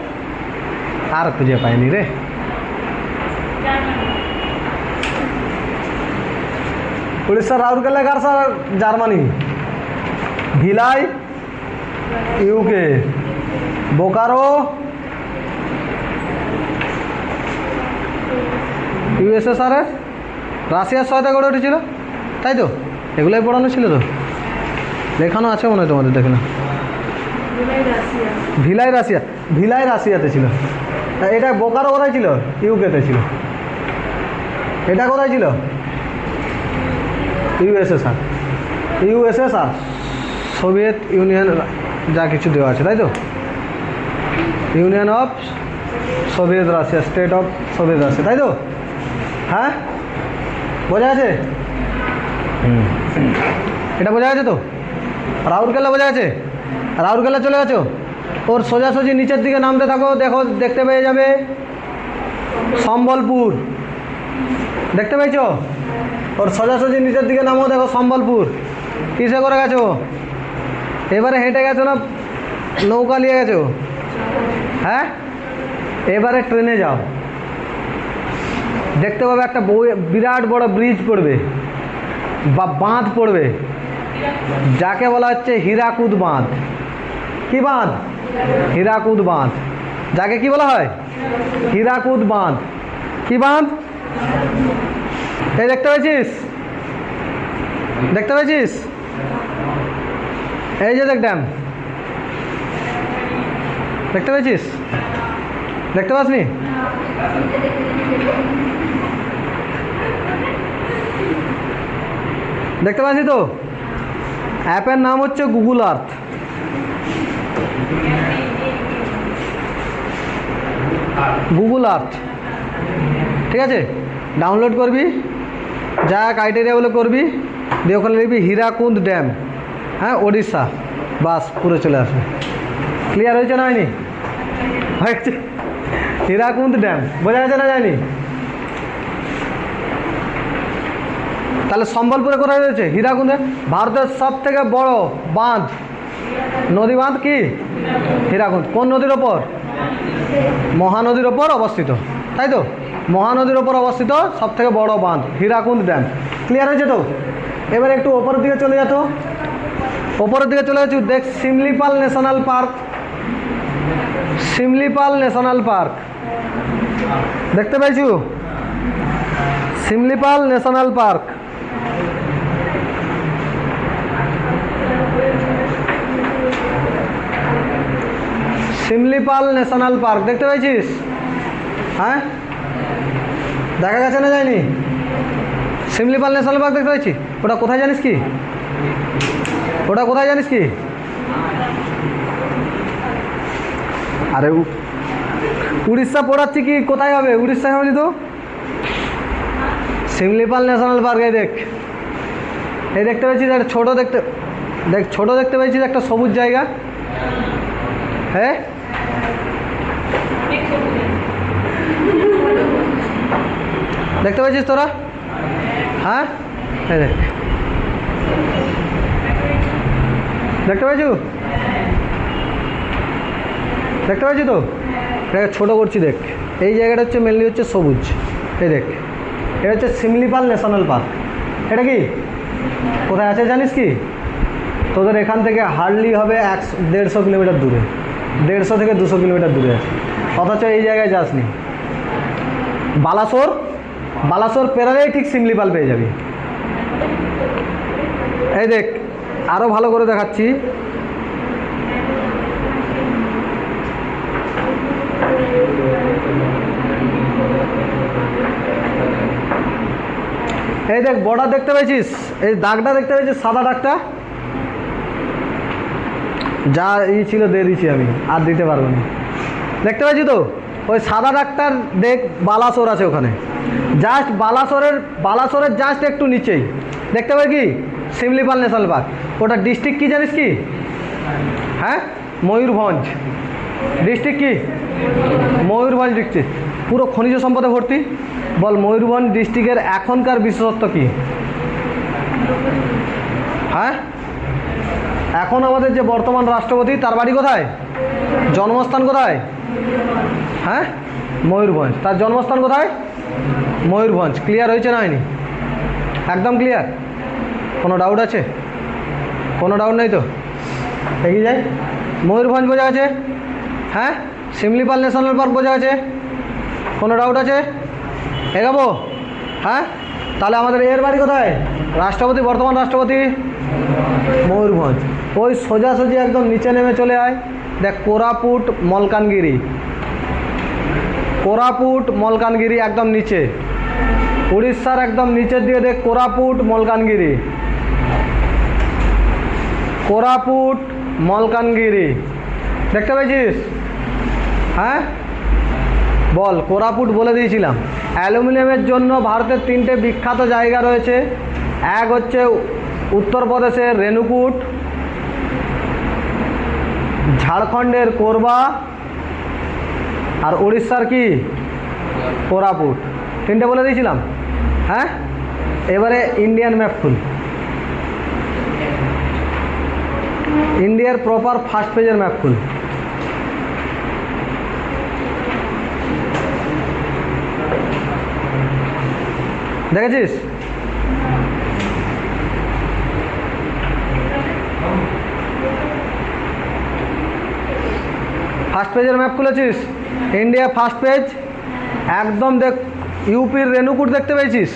আর খুঁজে পাইনি রে। উড়িষ্যার রাউরকেল্লায় কার সাথে? Germany. Villi UK, Bokaro USSR, রাশিয়ার সহায়তা গড়ে উঠেছিল, তাই তো? এগুলোই পড়ানো ছিল তো, লেখানো আছে মনে হয় তোমাদের, দেখে না? ভিলাই রাশিয়া, ভিলাই রাশিয়াতে ছিল। এটা বোকারো কোথায় ছিল? ইউকেতে ছিল। এটা কোথায় ছিল? ইউএসএসআর। ইউএসএসআর, সোভিয়েত ইউনিয়ন, যা কিছু দেওয়া আছে, তাই তো? Union of Soviet Russia, state of Soviet Russia, তাই তো? হ্যাঁ, বোঝা আছে? এটা বোঝা গেছে তো? রাউরকেল্লা বোঝা গেছে? রাউরকেল্লা চলে গেছো? ওর সোজাসুজি নিচের দিকে নামতে থাকো, দেখো দেখতে পেয়ে যাবে সম্বলপুর। দেখতে পেয়েছো? ওর সোজাসুজি নিচের দিকে নামো, দেখো সম্বলপুর। কিসে করে গেছো? এবারে হেঁটে গেছো না নৌকা নিয়ে গেছো? হ্যাঁ, এবারে ট্রেনে যাও, দেখতে পাবে একটা বিরাট বড় ব্রিজ পড়বে বা বাঁধ পড়বে, যাকে বলা হচ্ছে হীরাকুদ বাঁধ। কি বাঁধ? হীরাকুদ বাঁধ। যাকে কি বলা হয়? হীরাকুদ বাঁধ। কি বাঁধ? এই দেখতে পেয়েছিস? দেখতে পেয়েছিস? এই যে দেখ ড্যাম, দেখতে পেয়েছিস? দেখতে পাসনি? দেখতে পাচ্ছি তো। অ্যাপের নাম হচ্ছে গুগল আর্থ। গুগল আর্থ, ঠিক আছে? ডাউনলোড করবি, যা ক্রাইটেরিয়াগুলো করবি, দিয়ে ওখানে লিখবি হীরাকুদ ড্যাম, হ্যাঁ, ওড়িশা, বাস পুরো চলে আসবে। ক্লিয়ার হয়েছে না হয়নি? হয়েছে। হীরাকুদ ড্যাম বোঝা যাচ্ছে না যায়নি? তাহলে সম্বলপুরে কোথায় রয়েছে? হীরাকুদে। ভারতের সব থেকে বড় বাঁধ, নদী বাঁধ কি? হীরাকুদ। কোন নদীর ওপর? মহানদীর ওপর অবস্থিত, তাই তো? মহানদীর ওপর অবস্থিত সব থেকে বড় বাঁধ হীরাকুদ ড্যাম। ক্লিয়ার হয়েছে তো? এবার একটু ওপরের দিকে চলে যেত, ওপরের দিকে চলে যাচ্ছি, দেখ Similipal national park. Similipal national park দেখতে পাইছো? Similipal national park. Similipal national park দেখতে পাইছিস? হ্যাঁ, দেখা গেছে না যায়নি? শিমলিপাল ন্যাশনাল পার্ক দেখতে পাচ্ছি। ওটা কোথায় জানিস কি? ওটা কোথায় জানিস কি? আরে উড়িষ্যা পড়াচ্ছি কি কোথায় হবে? উড়িষ্যায় হয়নি তো। শিমলিপাল ন্যাশনাল পার্ক, এই দেখ, এই দেখতে পেয়েছিস একটা ছোটো দেখতে, দেখ ছোটো দেখতে পেয়েছিস একটা সবুজ জায়গা, হ্যাঁ দেখতে পেয়েছিস তোরা? হ্যাঁ এই দেখ, দেখতে পেয়েছু? দেখতে পেয়েছি তো, এটাকে ছোটো করছি দেখ। এই জায়গাটা হচ্ছে মেনলি হচ্ছে সবুজ, এই দেখ, এটা হচ্ছে শিমলিপাল ন্যাশনাল পার্ক। এটা কি কোথায় আছে জানিস কি? তোদের এখান থেকে হার্ডলি হবে 150 কিলোমিটার দূরে, 150 থেকে 200 কিলোমিটার দূরে আছে, অথচ এই জায়গায় যাসনি। বালাসোর, বালাসোর পেরালেই ঠিক শিমলিপাল পেয়ে যাবি। এই দেখ আরও ভালো করে দেখাচ্ছি, এই দেখ বর্ডার দেখতে পেয়েছিস, এই দাগটা দেখতে পেয়েছিস, সাদা দাগটা, যা ছিল দিয়ে দিচ্ছি আমি, আর দিতে পারবো না। দেখতে পেয়েছি তো, ওই সাদা দাগটার দেখ বালাসোর আছে ওখানে, জাস্ট বালাসোরের জাস্ট একটু নিচেই দেখতে পাই কি শিমলিপাল ন্যাশনাল পার্ক। ওটা ডিস্ট্রিক্ট কি জানিস কি? হ্যাঁ ময়ূরভঞ্জ ডিস্ট্রিক্ট। কি ময়ূরভঞ্জ ডিস্ট্রিক্ট, পুরো খনিজ সম্পদে ভর্তি। বল ময়ূরভঞ্জ ডিস্ট্রিক্টের এখনকার বিশেষত্ব কি? হ্যাঁ এখন আমাদের যে বর্তমান রাষ্ট্রপতি তার বাড়ি কোথায়, জন্মস্থান কোথায়? হ্যাঁ ময়ূরভঞ্জ। তার জন্মস্থান কোথায়? ময়ূরভঞ্জ। ক্লিয়ার হয়েছে না হয়নি? একদম ক্লিয়ার, কোনো ডাউট আছে? কোনো ডাউট নেই তো, এগিয়ে যাই। ময়ূরভঞ্জ বোঝা গেছে, হ্যাঁ শিমলিপাল ন্যাশনাল পার্ক বোঝা গেছে, কোনো ডাউট আছে? এগাবো? হ্যাঁ তাহলে আমাদের এর বাড়ি কোথায়? রাষ্ট্রপতি, বর্তমান রাষ্ট্রপতি ময়ূরভঞ্জ। ওই সোজাসুজি একদম নিচে নেমে চলে আয়, দেখ কোরাপুট মলকানগিরি, কোরাপুট মলকানগিরি একদম নিচে, উড়িষ্যার একদম নিচের দিকে দেখ কোরাপুট মলকানগিরি, কোরাপুট মলকানগিরি দেখতে পেয়েছিস? হ্যাঁ বল, কোরাপুট বলে দিয়েছিলাম। অ্যালুমিনিয়ামের জন্য ভারতের 3টে বিখ্যাত জায়গা রয়েছে, এক হচ্ছে উত্তরপ্রদেশের রেণুকূট, ঝাড়খণ্ডের কোরবা, আর উড়িষ্যার কি কোরাপুট। 3টে বলে দিয়েছিলাম। হ্যাঁ এবারে ইন্ডিয়ান ম্যাপ খুল, ইন্ডিয়ার প্রপার ফার্স্ট পেজের ম্যাপ খুল। দেখেছিস? ফার্স্ট পেজের ম্যাপ খুলেছিস? ইন্ডিয়া ফার্স্ট পেজ, একদম দেখ ইউপির রেণুকূট দেখতে পেয়েছিস?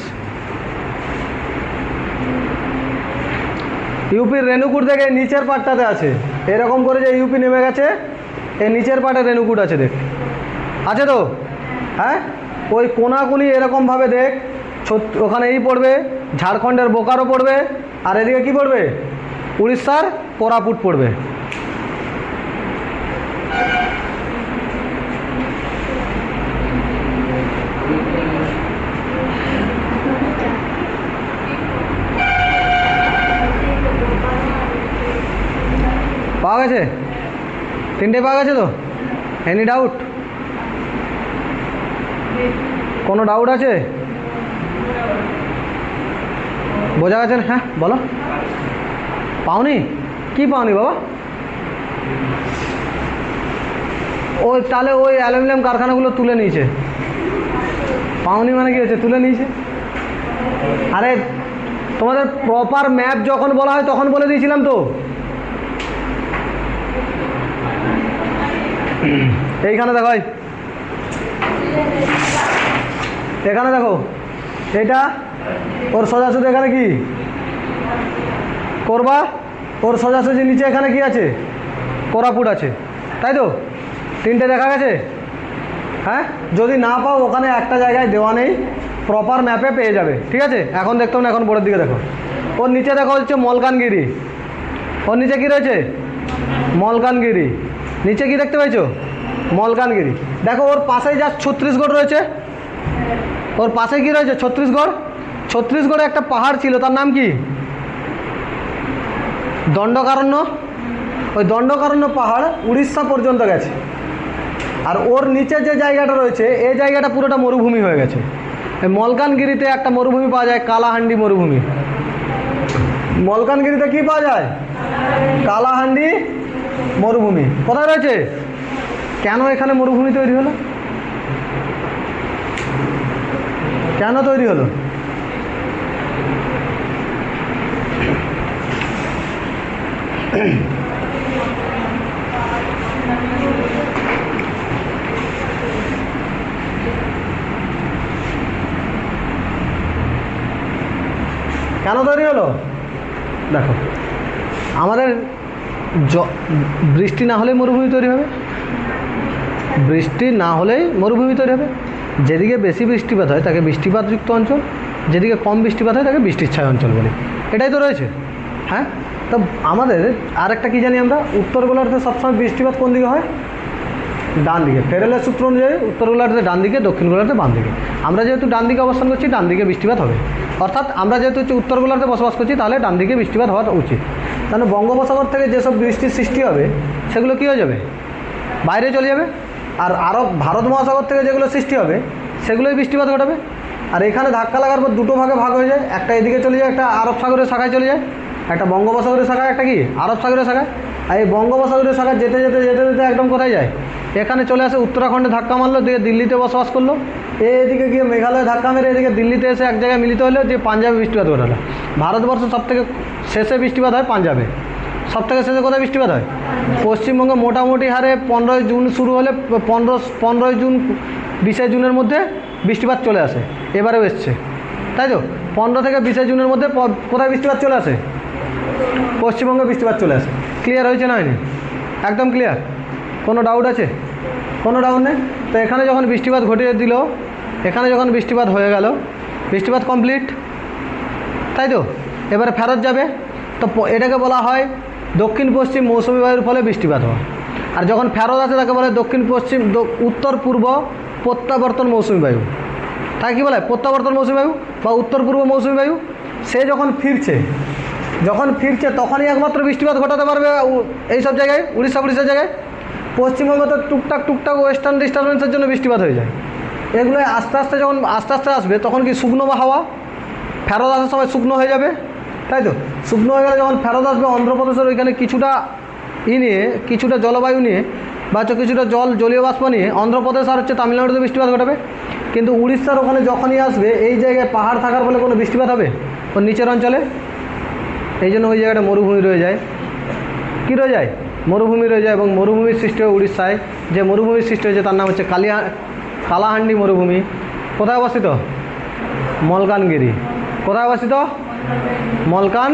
ইউপির রেণুকূট দেখে নিচের পাটটাতে আছে, এরকম করে যে ইউপি নেমে গেছে, এই নিচের পাটে রেণুকূট আছে, দেখ আছে তো? হ্যাঁ ওই কোনাকুনি এরকমভাবে দেখ, ওখানে এই পড়বে, ঝাড়খণ্ডের বোকারো পড়বে, আর এদিকে কি পড়বে? উড়িষ্যার কোরাপুট পড়বে। পাওয়া গেছে? 3টে পাওয়া গেছে তো? Any doubt? কোনো ডাউট আছে? বোঝা গেছে? হ্যাঁ বলো। পাওনি? কি পাওনি বাবা? ওই তাহলে ওই অ্যালুমিনিয়াম কারখানাগুলো তুলে নিয়েছে। পাওনি মানে কি হচ্ছে? তুলে নিয়েছে। আরে তোমাদের প্রপার ম্যাপ যখন বলা হয় তখন বলে দিয়েছিলাম তো। এইখানে দেখো, এখানে দেখো, এটা ওর সোজাসুজি এখানে কি করবা, ওর সোজাসুজি নিচে এখানে কি আছে? কোরাপুট আছে, তাই তো? 3টে দেখা গেছে? হ্যাঁ যদি না পাও ওখানে একটা জায়গায় দেওয়া নেই, প্রপার ম্যাপে পেয়ে যাবে, ঠিক আছে? এখন দেখতাম না, এখন বোর্ডের দিকে দেখো, ওর নিচে দেখো হচ্ছে মলকানগিরি, ওর নিচে কি রয়েছে? মলকানগিরি। নিচে কি দেখতে পাইছো? মলকানগিরি। দেখো ওর পাশেই যা ছত্তিশগড় রয়েছে, ওর পাশে কি রয়েছে? ছত্তিশগড়। ছত্তিশগড়ে একটা পাহাড় ছিল, তার নাম কি? দণ্ডকারণ্য। ওই দণ্ডকারণ্য পাহাড় উড়িষ্যা পর্যন্ত গেছে। আর ওর নিচে যে জায়গাটা রয়েছে, এই জায়গাটা পুরোটা মরুভূমি হয়ে গেছে। এই মলকানগিরিতে একটা মরুভূমি পাওয়া যায়, কালাহান্ডি মরুভূমি। মলকানগিরিতে কি পাওয়া যায়? কালাহান্ডি মরুভূমি। কোথায় রয়েছে? কেন এখানে মরুভূমি তৈরি হলো? কেন তৈরি হলো? কেন তৈরি হলো? দেখো, আমাদের বৃষ্টি না হলেই মরুভূমি তৈরি হবে, বৃষ্টি না হলেই মরুভূমি তৈরি হবে। যেদিকে বেশি বৃষ্টিপাত হয় তাকে বৃষ্টিপাতযুক্ত অঞ্চল, যেদিকে কম বৃষ্টিপাত হয় তাকে বৃষ্টির ছায়া অঞ্চল বলি। এটাই তো রয়েছে। হ্যাঁ, তো আমাদের আরেকটা কী জানি আমরা, উত্তর গোলার্ধে সবসময় বৃষ্টিপাত কোন দিকে হয়? ডান দিকে। ফেরেলের সূত্র অনুযায়ী উত্তর গোলার্ধে ডান দিকে, দক্ষিণ গোলার্ধে বাম দিকে। আমরা যেহেতু ডান দিকে অবস্থান করছি, ডান দিকে বৃষ্টিপাত হবে। অর্থাৎ আমরা যেহেতু উত্তর গোলার্ধে বসবাস করছি, তাহলে ডান দিকে বৃষ্টিপাত হওয়া উচিত। তাহলে বঙ্গোপসাগর থেকে যেসব বৃষ্টির সৃষ্টি হবে সেগুলো কী হয়ে যাবে? বাইরে চলে যাবে। আর ভারত মহাসাগর থেকে যেগুলো সৃষ্টি হবে সেগুলোই বৃষ্টিপাত ঘটাবে। আর এখানে ধাক্কা লাগার পর দুটো ভাগে ভাগ হয়ে যায়, একটা এদিকে চলে যায়, একটা আরব সাগরের শাখায় চলে যায়, একটা বঙ্গোপসাগরের শাখায়, একটা কি আরব সাগরের শাখায়। আর এই বঙ্গোপসাগরের শাখায় যেতে যেতে যেতে যেতে একদম কোথায় যায়? এখানে চলে আসে উত্তরাখণ্ডে ধাক্কা মারলো, দিয়ে দিল্লিতে বসবাস করলো। এদিকে গিয়ে মেঘালয়ে ধাক্কা মেরে এদিকে দিল্লিতে এসে এক জায়গায় মিলিত হলো, যে পাঞ্জাবে বৃষ্টিপাত ঘটালো। ভারতবর্ষ সবথেকে শেষে বৃষ্টিপাত হয় পাঞ্জাবে। সবথেকে শেষে কোথায় বৃষ্টিপাত হয়? পশ্চিমবঙ্গে মোটামুটি হারে 15ই জুন শুরু হলে 15ই জুন 20শে জুনের মধ্যে বৃষ্টিপাত চলে আসে। এবারেও এসছে, তাই তো? 15 থেকে 20শে জুনের মধ্যে কোথায় বৃষ্টিপাত চলে আসে? পশ্চিমবঙ্গে বৃষ্টিপাত চলে আসে। ক্লিয়ার হয়েছে না হয়নি? একদম ক্লিয়ার। কোনো ডাউট আছে? কোনো ডাউট নেই। তো এখানে যখন বৃষ্টিপাত ঘটিয়ে দিল, এখানে যখন বৃষ্টিপাত হয়ে গেল, বৃষ্টিপাত কমপ্লিট, তাই তো? এবারে ফেরত যাবে। তো এটাকে বলা হয় দক্ষিণ পশ্চিম মৌসুমি বায়ুর ফলে বৃষ্টিপাত হওয়া। আর যখন ফেরত আসে তাকে বলে দক্ষিণ পশ্চিম উত্তর পূর্ব প্রত্যাবর্তন মৌসুমি বায়ু। তাই কি বলে? প্রত্যাবর্তন মৌসুমি বায়ু বা উত্তর পূর্ব মৌসুমি বায়ু। সে যখন ফিরছে তখনই একমাত্র বৃষ্টিপাত ঘটাতে পারবে এই সব জায়গায়, উড়িষ্যা জায়গায়। পশ্চিমবঙ্গে তো টুকটাক ওয়েস্টার্ন ডিস্টারবেন্সের জন্য বৃষ্টিপাত হয়ে যায়। এগুলো আস্তে আস্তে আসবে, তখন কি শুকনো বা হাওয়া ফেরত আসার সময় শুকনো হয়ে যাবে, তাই তো? শুকনো হয়ে গেলে যখন ফেরত আসবে, অন্ধ্রপ্রদেশের ওইখানে কিছুটা নিয়ে, কিছুটা জলবায়ু নিয়ে বা কিছুটা জলীয় বাষ্প নিয়ে অন্ধ্রপ্রদেশ আর তামিলনাড়ুতে বৃষ্টিপাত ঘটাবে। কিন্তু উড়িষ্যার ওখানে যখনই আসবে, এই জায়গায় পাহাড় থাকার ফলে কোনো বৃষ্টিপাত হবে ওর নিচের অঞ্চলে। এই জন্য ওই জায়গাটা মরুভূমি রয়ে যায়। কী রয়ে যায়? মরুভূমি রয়ে যায়। এবং মরুভূমির সৃষ্টি হয় উড়িষ্যায়। যে মরুভূমির সৃষ্টি হয়েছে তার নাম হচ্ছে কালাহান্ডি মরুভূমি। কোথায় অবস্থিত? মলকানগিরি। কোথায় অবস্থিত? মলকান